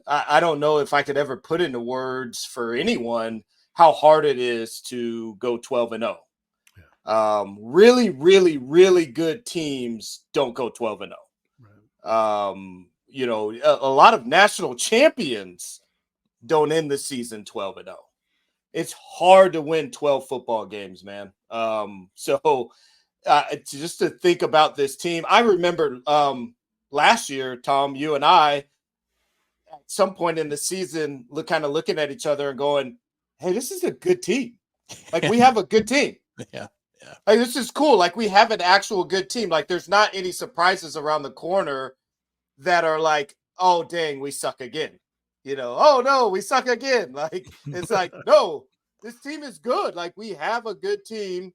I don't know if I could ever put into words for anyone how hard it is to go 12-0. Really, really, really good teams don't go 12-0. A lot of national champions don't end the season 12-0. It's hard to win 12 football games, man. Just to think about this team, I remember last year, Tom, you and I, at some point in the season, kind of looking at each other and going, hey, this is a good team. Like, we have a good team. Yeah. Like, this is cool. Like, we have an actual good team. Like, there's not any surprises around the corner that are like, oh, dang, we suck again. Oh, no, we suck again. Like, it's like, no, this team is good. Like, we have a good team.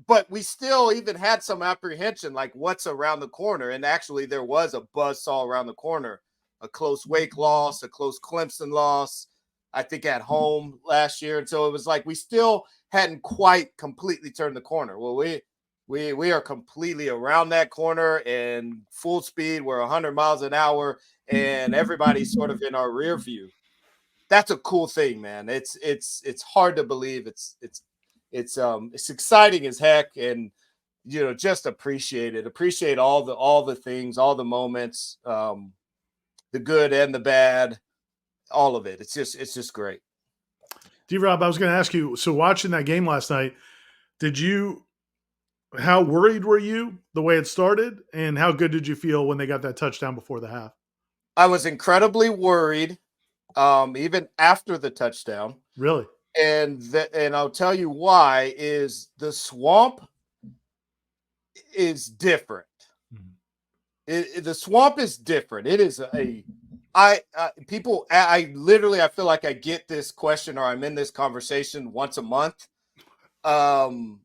But we still even had some apprehension, like what's around the corner. And actually, there was a buzzsaw around the corner, a close Wake loss, a close Clemson loss, I think at home last year. And so it was like we still hadn't quite completely turned the corner. Well, we are completely around that corner and full speed. We're 100 miles an hour, and everybody's sort of in our rear view. That's a cool thing, man. It's hard to believe. It's exciting as heck, and just appreciate it. Appreciate all the things, all the moments, the good and the bad, all of it. It's just great. D-Rob, I was going to ask you. So, watching that game last night, how worried were you the way it started, and how good did you feel when they got that touchdown before the half? I was incredibly worried, even after the touchdown. Really? And I'll tell you why. Is the swamp is different. The swamp is different. It is I literally, I feel like I get this question, or I'm in this conversation once a month. Playing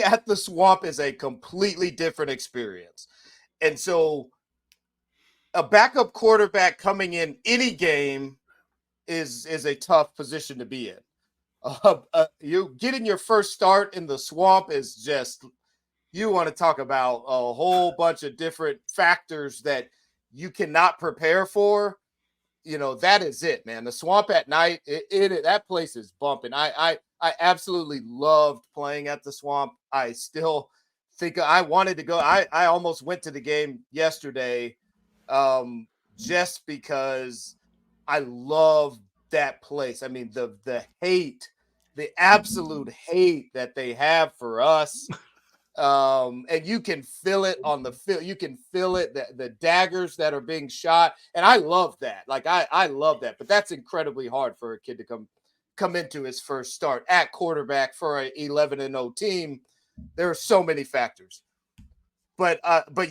at the swamp is a completely different experience. And so a backup quarterback coming in any game is a tough position to be in. You getting your first start in the swamp is just, you want to talk about a whole bunch of different factors that you cannot prepare for. That is it, man. The swamp at night, that place is bumping. I absolutely loved playing at the swamp. I still think I wanted to go. I almost went to the game yesterday, just because I love that place. I mean, the hate, the absolute hate that they have for us. And you can feel it on the field. You can feel it, the daggers that are being shot. And I love that. Like, I love that. But that's incredibly hard for a kid to come into his first start at quarterback for a 11-0 team. There are so many factors. But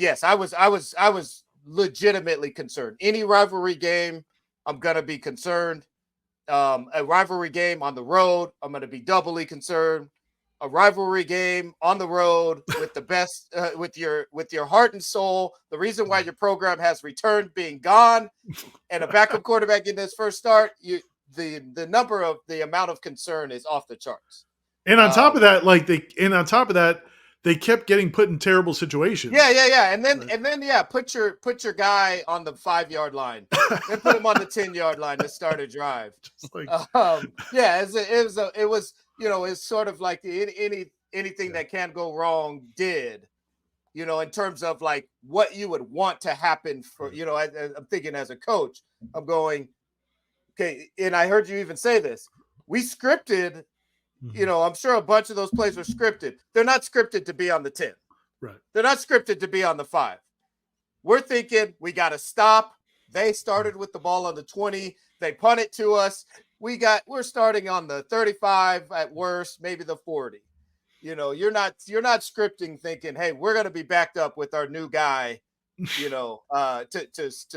yes, I was legitimately concerned. Any rivalry game, I'm gonna be concerned. A rivalry game on the road, I'm gonna be doubly concerned. A rivalry game on the road with the best, with your heart and soul, the reason why your program has returned being gone, and a backup quarterback in his first start, the amount of concern is off the charts. And on top of that, they kept getting put in terrible situations. Yeah. And then put your guy on the 5-yard line, then put him on the 10-yard line to start a drive. It was. It's sort of like anything that can go wrong did, in terms of like what you would want to happen for, I'm thinking as a coach, I'm going, okay. And I heard you even say this, we scripted, I'm sure a bunch of those plays were scripted. They're not scripted to be on the 10. Right. They're not scripted to be on the 5. We're thinking we got to stop. They started with the ball on the 20. They punt it to us. We're starting on the 35 at worst, maybe the 40. You're not scripting thinking, hey, we're going to be backed up with our new guy, to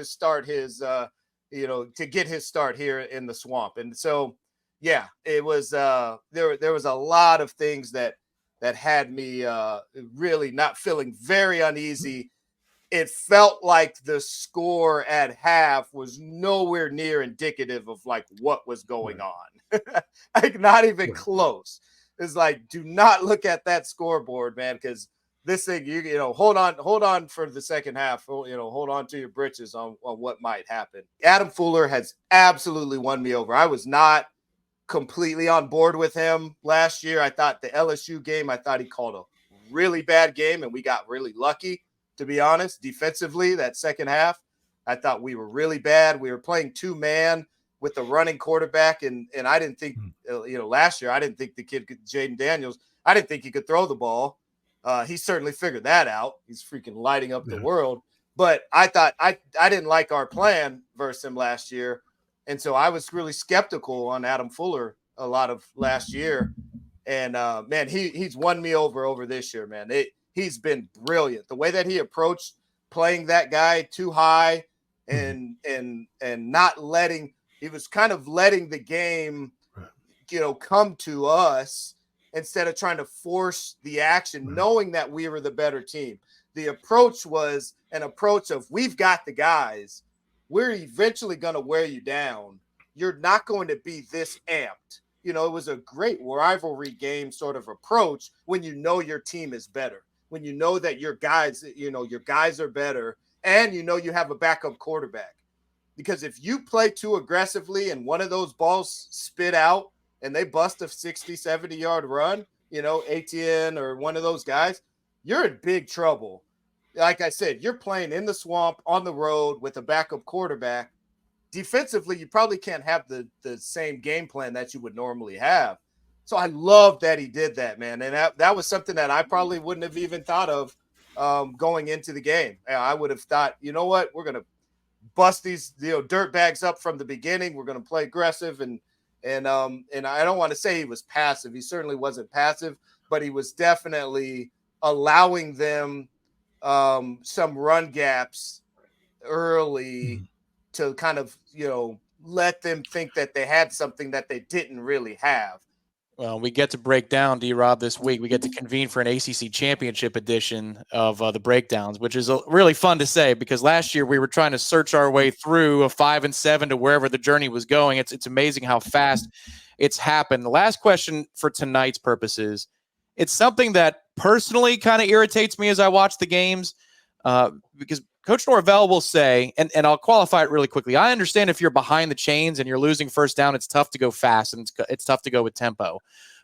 start his, to get his start here in the swamp. And so, yeah, it was, there was a lot of things that had me really not feeling very uneasy. It felt like the score at half was nowhere near indicative of like what was going on. Like, not even close. It's like, do not look at that scoreboard, man, because this thing, you know, hold on for the second half. You know, hold on to your britches on what might happen. Adam Fuller has absolutely won me over. I was not completely on board with him last year. I thought the LSU game, I thought he called a really bad game, and we got really lucky, to be honest. Defensively, that second half, I thought we were really bad. We were playing 2-man with the running quarterback, and I didn't think, you know, last year I didn't think the kid, Jaden Daniels, I didn't think he could throw the ball. He certainly figured that out. He's freaking lighting up the world. But I thought I didn't like our plan versus him last year. And so I was really skeptical on Adam Fuller a lot of last year. And man, he's won me over this year, man. He's been brilliant. The way that he approached playing that guy too high and not letting, he was kind of letting the game, you know, come to us instead of trying to force the action, knowing that we were the better team. The approach was an approach of, we've got the guys. We're eventually going to wear you down. You're not going to be this amped. You know, it was a great rivalry game sort of approach when you know your team is better, when you know that your guys are better, and you know you have a backup quarterback. Because if you play too aggressively and one of those balls spit out and they bust a 60, 70-yard run, you know, ATN or one of those guys, you're in big trouble. Like I said, you're playing in the swamp on the road with a backup quarterback. Defensively, you probably can't have the same game plan that you would normally have. So I love that he did that, man. And that was something that I probably wouldn't have even thought of going into the game. I would have thought, you know what, we're going to bust these, you know, dirt bags up from the beginning. We're going to play aggressive. And I don't want to say he was passive. He certainly wasn't passive, but he was definitely allowing them some run gaps early to kind of, you know, let them think that they had something that they didn't really have. Well, we get to break down D-Rob this week. We get to convene for an ACC championship edition of the breakdowns, which is really fun to say, because last year we were trying to search our way through a 5-7 to wherever the journey was going. It's amazing how fast it's happened. The last question for tonight's purposes, it's something that personally kind of irritates me as I watch the games, because Coach Norvell will say, and I'll qualify it really quickly, I understand if you're behind the chains and you're losing first down, it's tough to go fast and it's tough to go with tempo.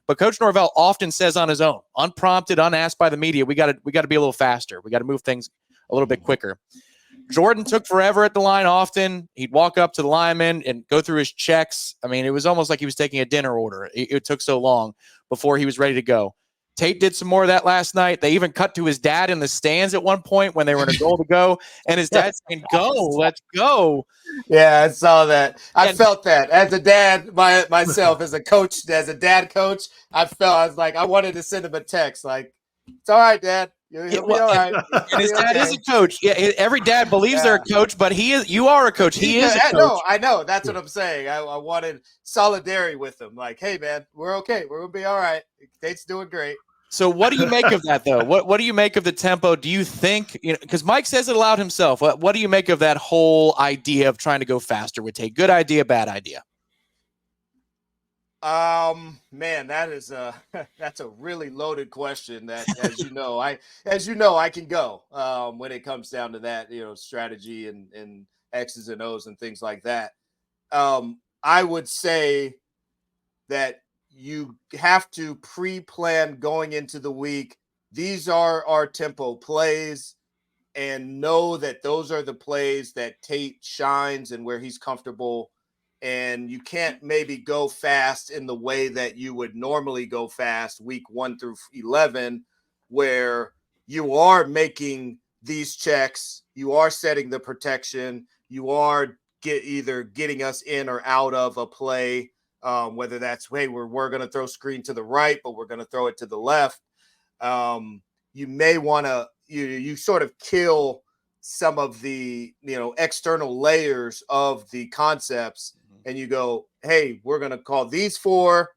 But Coach Norvell often says on his own, unprompted, unasked by the media, we got to be a little faster. We got to move things a little bit quicker. Jordan took forever at the line often. He'd walk up to the lineman and go through his checks. I mean, it was almost like he was taking a dinner order. It took so long before he was ready to go. Tate did some more of that last night. They even cut to his dad in the stands at one point when they were in a goal to go, and his dad saying, "Go, let's go." Yeah, I saw that. I felt that as a dad myself, as a coach, as a dad coach. I was like, I wanted to send him a text, like, "It's all right, Dad. He'll be all right." And his dad is a coach. Yeah, every dad believes they're a coach, but he is. You are a coach. He is a coach. I know. That's what I'm saying. I wanted solidarity with him. Like, hey, man, we're okay. We're gonna be all right. Tate's doing great. So what do you make of that, though? What do you make of the tempo? Do you think, because Mike says it aloud himself, what do you make of that whole idea of trying to go faster with Tate? Good idea, bad idea? Man, that's a really loaded question that, as you know, I can go when it comes down to that, you know, strategy and X's and O's and things like that. I would say that you have to pre-plan going into the week. These are our tempo plays, and know that those are the plays that Tate shines and where he's comfortable. And you can't maybe go fast in the way that you would normally go fast week 1 through 11, where you are making these checks, you are setting the protection, you are either getting us in or out of a play. Whether that's, hey, we're going to throw screen to the right, but we're going to throw it to the left. You may want to, you sort of kill some of the, you know, external layers of the concepts, and you go, hey, we're going to call these 4,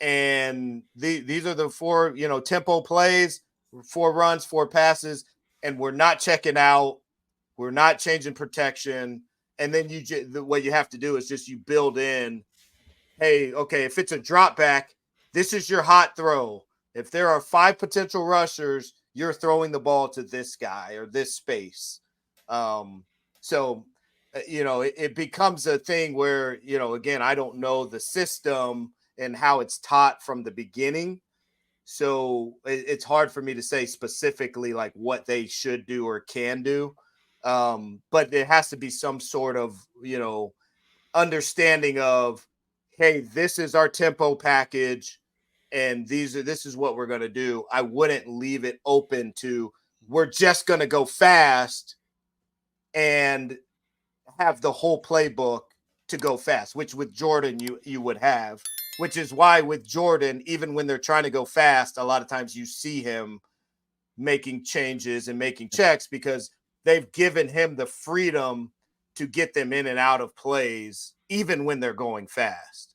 and these are the 4, you know, tempo plays, 4 runs, 4 passes, and we're not checking out. We're not changing protection. And then what you have to do is just you build in, hey, okay, if it's a drop back, this is your hot throw. If there are 5 potential rushers, you're throwing the ball to this guy or this space. It becomes a thing where, again, I don't know the system and how it's taught from the beginning. So it's hard for me to say specifically like what they should do or can do. But there has to be some sort of, understanding of, hey, this is our tempo package and this is what we're going to do. I wouldn't leave it open to, we're just going to go fast and have the whole playbook to go fast, which with Jordan you would have, which is why with Jordan, even when they're trying to go fast, a lot of times you see him making changes and making checks because they've given him the freedom to get them in and out of plays, even when they're going fast.